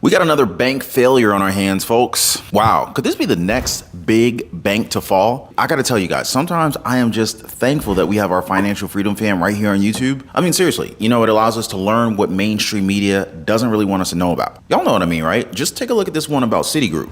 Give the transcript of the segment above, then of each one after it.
We got another bank failure on our hands, folks. Wow, could this be the next big bank to fall? I gotta tell you guys, sometimes I am just thankful that we have our financial freedom fam right here on YouTube. I mean, seriously, it allows us to learn what mainstream media doesn't really want us to know about. Y'all know what I mean, right? Just take a look at this one about Citigroup.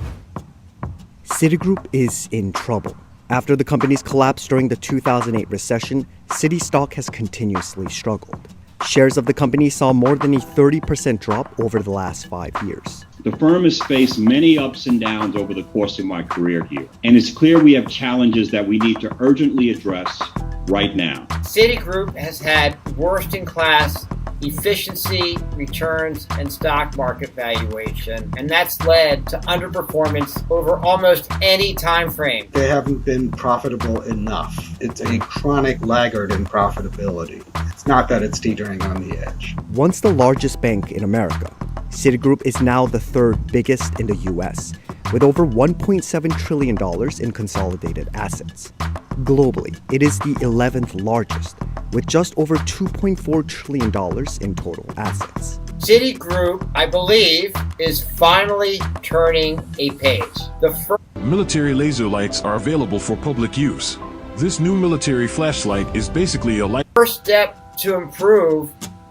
Citigroup is in trouble. After the company's collapse during the 2008 recession, Citi stock has continuously struggled. Shares of the company saw more than a 30% drop over the last 5 years. The firm has faced many ups and downs over the course of my career here, and it's clear we have challenges that we need to urgently address right now. Citigroup has had worst-in-class efficiency, returns, and stock market valuation, and that's led to underperformance over almost any time frame. They haven't been profitable enough. It's a chronic laggard in profitability. It's not that it's teetering on the edge. Once the largest bank in America, Citigroup is now the third biggest in the U.S., with over $1.7 trillion in consolidated assets. Globally, it is the 11th largest, with just over $2.4 trillion in total assets. Citigroup, I believe, is finally turning a page. Military laser lights are available for public use. This new military flashlight is basically a light. First step to improve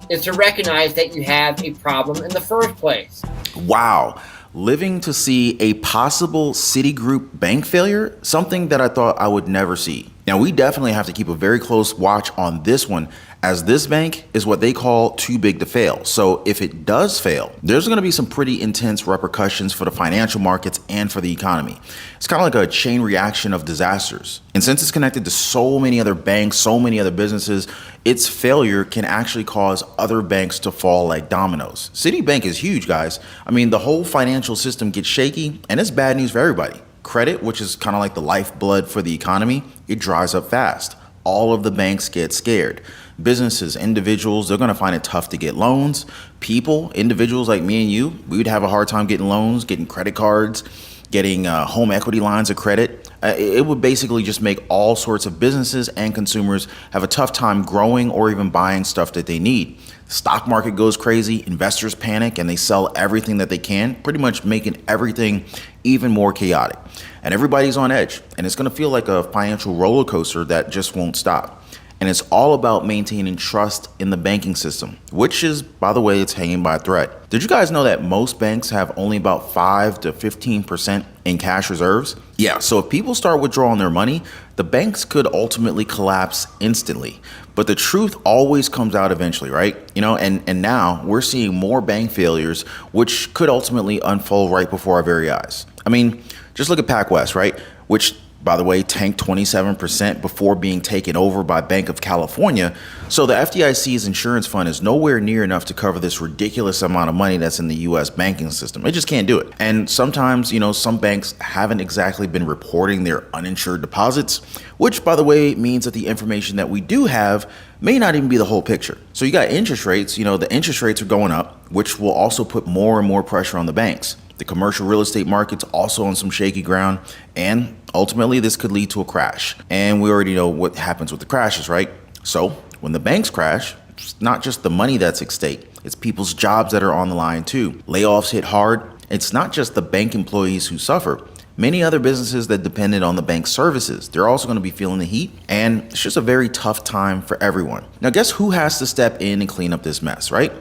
is to recognize that you have a problem in the first place. Wow. Living to see a possible Citigroup bank failure, something that I thought I would never see. Now, we definitely have to keep a very close watch on this one, as this bank is what they call too big to fail. So if it does fail, there's going to be some pretty intense repercussions for the financial markets and for the economy. It's kind of like a chain reaction of disasters. And since it's connected to so many other banks, so many other businesses, its failure can actually cause other banks to fall like dominoes. Citibank is huge, guys. I mean, the whole financial system gets shaky, and it's bad news for everybody. Credit, which is kind of like the lifeblood for the economy, it dries up fast. All of the banks get scared. Businesses, individuals, they're going to find it tough to get loans. People, individuals like me and you, we would have a hard time getting loans, getting credit cards, getting home equity lines of credit. It would basically just make all sorts of businesses and consumers have a tough time growing or even buying stuff that they need. The stock market goes crazy, investors panic, and they sell everything that they can, pretty much making everything even more chaotic. And everybody's on edge, and it's going to feel like a financial roller coaster that just won't stop. And it's all about maintaining trust in the banking system, which is, by the way, it's hanging by a thread. Did you guys know that most banks have only about 5 to 15% in cash reserves? Yeah, so if people start withdrawing their money, the banks could ultimately collapse instantly. But the truth always comes out eventually, right? And now we're seeing more bank failures, which could ultimately unfold right before our very eyes. I mean, just look at PacWest, right? Which, by the way, tanked 27% before being taken over by Bank of California. So the FDIC's insurance fund is nowhere near enough to cover this ridiculous amount of money that's in the U.S. banking system. It just can't do it. And sometimes, some banks haven't exactly been reporting their uninsured deposits, which, by the way, means that the information that we do have may not even be the whole picture. So you got interest rates, the interest rates are going up, which will also put more and more pressure on the banks. The commercial real estate market's also on some shaky ground, and ultimately this could lead to a crash. And we already know what happens with the crashes, right? So when the banks crash, it's not just the money that's at stake, it's people's jobs that are on the line too. Layoffs hit hard. It's not just the bank employees who suffer. Many other businesses that depended on the bank's services, they're also going to be feeling the heat, and it's just a very tough time for everyone. Now, guess who has to step in and clean up this mess, right?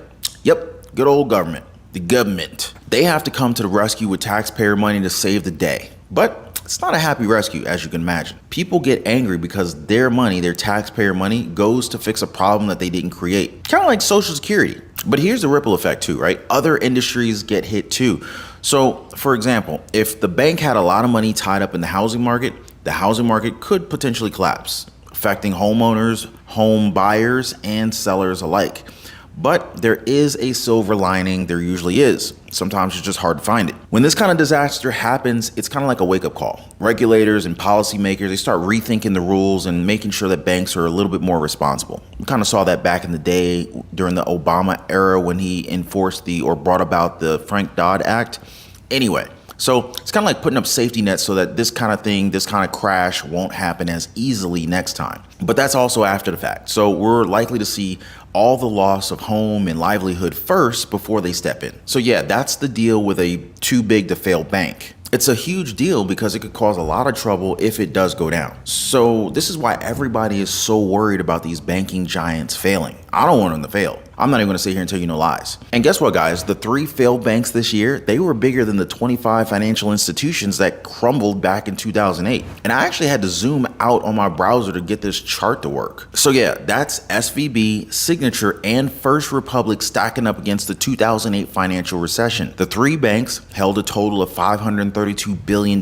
Yep, good old government. The government. They have to come to the rescue with taxpayer money to save the day. But it's not a happy rescue, as you can imagine. People get angry because their money, their taxpayer money, goes to fix a problem that they didn't create. Kind of like Social Security. But here's the ripple effect too, right? Other industries get hit too. So, for example, if the bank had a lot of money tied up in the housing market could potentially collapse, affecting homeowners, home buyers, and sellers alike. But there is a silver lining, there usually is. Sometimes it's just hard to find it. When this kind of disaster happens, it's kind of like a wake-up call. Regulators and policymakers, they start rethinking the rules and making sure that banks are a little bit more responsible. We kind of saw that back in the day during the Obama era when he enforced or brought about the Frank-Dodd Act. Anyway, so it's kind of like putting up safety nets so that this kind of thing, this kind of crash won't happen as easily next time. But that's also after the fact. So we're likely to see all the loss of home and livelihood first before they step in. So yeah, that's the deal with a too big to fail bank. It's a huge deal because it could cause a lot of trouble if it does go down. So this is why everybody is so worried about these banking giants failing. I don't want them to fail. I'm not even gonna sit here and tell you no lies. And guess what, guys? The 3 failed banks this year, they were bigger than the 25 financial institutions that crumbled back in 2008. And I actually had to zoom out on my browser to get this chart to work. So yeah, that's SVB, Signature, and First Republic stacking up against the 2008 financial recession. The 3 banks held a total of $532 billion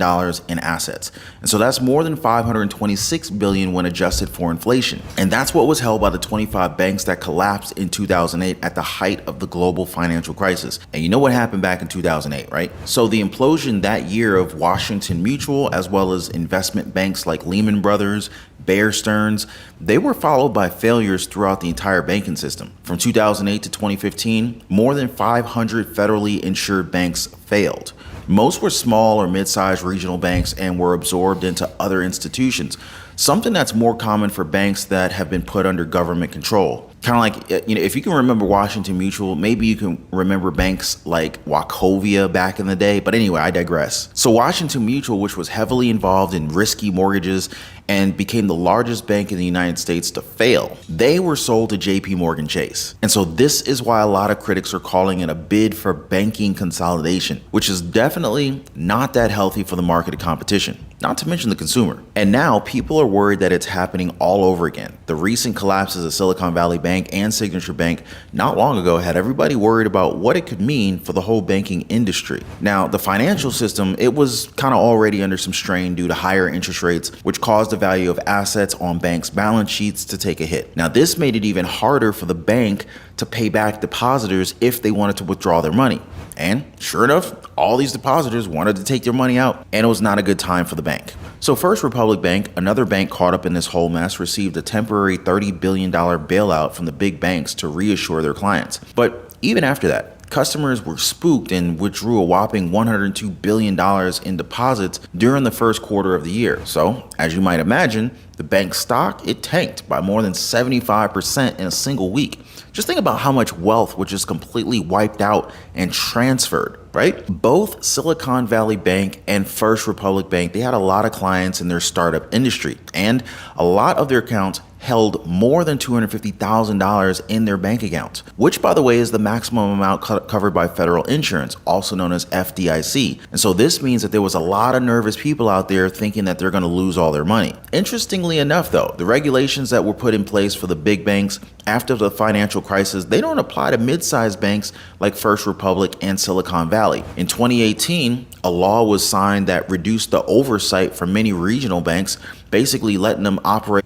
in assets. And so that's more than $526 billion when adjusted for inflation. And that's what was held by the 25 banks that collapsed in 2008 at the height of the global financial crisis. And you know what happened back in 2008, right? So the implosion that year of Washington Mutual, as well as investment banks like Lehman Brothers, Bear Stearns, they were followed by failures throughout the entire banking system. From 2008 to 2015, more than 500 federally insured banks failed. Most were small or mid-sized regional banks and were absorbed into other institutions, something that's more common for banks that have been put under government control. Kind of like, if you can remember Washington Mutual, maybe you can remember banks like Wachovia back in the day. But anyway, I digress. So Washington Mutual, which was heavily involved in risky mortgages and became the largest bank in the United States to fail, they were sold to JP Morgan Chase. And so this is why a lot of critics are calling it a bid for banking consolidation, which is definitely not that healthy for the market of competition, not to mention the consumer. And now people are worried that it's happening all over again. The recent collapses of Silicon Valley Bank and Signature Bank not long ago had everybody worried about what it could mean for the whole banking industry. Now, the financial system, it was kind of already under some strain due to higher interest rates, which caused the value of assets on banks' balance sheets to take a hit. Now, this made it even harder for the bank to pay back depositors if they wanted to withdraw their money. And sure enough, all these depositors wanted to take their money out, and it was not a good time for the bank. So First Republic Bank, another bank caught up in this whole mess, received a temporary $30 billion bailout from the big banks to reassure their clients. But even after that, customers were spooked and withdrew a whopping $102 billion in deposits during the first quarter of the year. So, as you might imagine, the bank's stock, it tanked by more than 75% in a single week. Just think about how much wealth was just completely wiped out and transferred, right? Both Silicon Valley Bank and First Republic Bank, they had a lot of clients in their startup industry, and a lot of their accounts held more than $250,000 in their bank accounts, which, by the way, is the maximum amount covered by federal insurance, also known as FDIC. And so this means that there was a lot of nervous people out there thinking that they're going to lose all their money. Interestingly enough, though, the regulations that were put in place for the big banks after the financial crisis, they don't apply to mid-sized banks like First Republic and Silicon Valley. In 2018, a law was signed that reduced the oversight for many regional banks, basically letting them operate.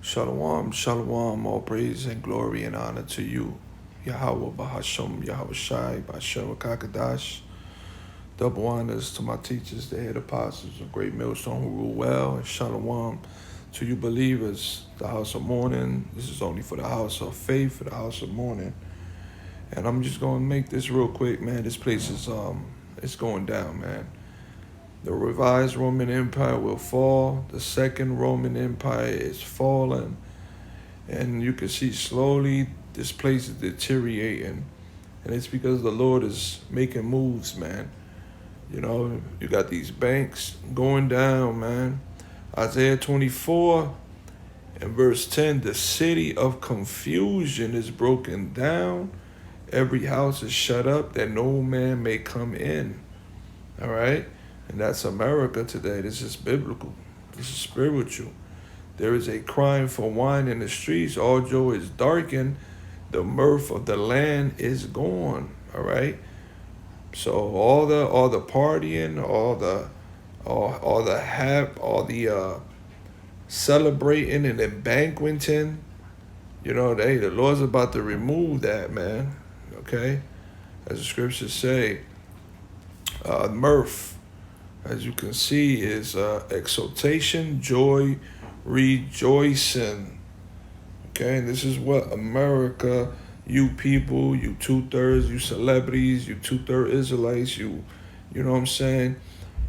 Shalom, shalom, all praise and glory and honor to you. Yahweh Bahasham, Yahweh Shai, Bashem Kakadash. Double honors to my teachers, the head apostles of Great Millstone who rule well, and shalom to you believers, the house of mourning. This is only for the house of faith, for the house of mourning. And I'm just gonna make this real quick, man. This place is it's going down, man. The revised Roman Empire will fall. The second Roman Empire is falling. And you can see slowly this place is deteriorating. And it's because the Lord is making moves, man. You know, you got these banks going down, man. Isaiah 24 and verse 10, the city of confusion is broken down. Every house is shut up that no man may come in. All right? And that's America today. This is biblical. This is spiritual. There is a crying for wine in the streets. All joy is darkened. The mirth of the land is gone. All right. So all the partying, all the celebrating and the banqueting, you know, the Lord's about to remove that, man. Okay, as the scriptures say, mirth, as you can see, is exultation, joy, rejoicing. Okay, and this is what America, you people, you 2/3, you celebrities, you 2/3 Israelites, you know what I'm saying?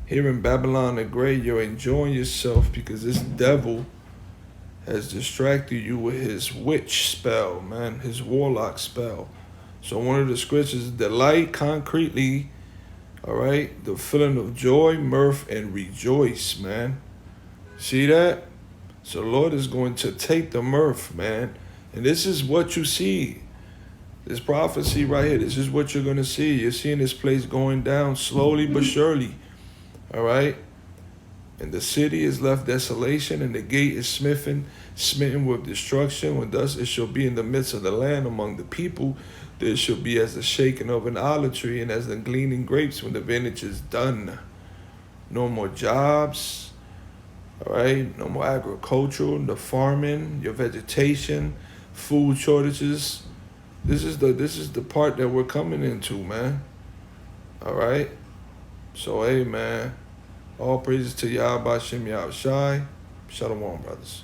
Here in Babylon the Great, you're enjoying yourself because this devil has distracted you with his witch spell, man, his warlock spell. So one of the scriptures, delight concretely, all right, the feeling of joy, mirth, and rejoice, man. See that? So the Lord is going to take the mirth, man. And this is what you see. This prophecy right here, this is what you're going to see. You're seeing this place going down slowly but surely, all right? And the city is left desolation, and the gate is smitten with destruction. When thus it shall be in the midst of the land among the people, there shall be as the shaking of an olive tree and as the gleaning grapes when the vintage is done. No more jobs, all right? No more agricultural, the farming, your vegetation, food shortages. This is the part that we're coming into, man. All right? So, hey, man. All praises to Yahweh Shem Yahweh Shai. Shalom, brothers.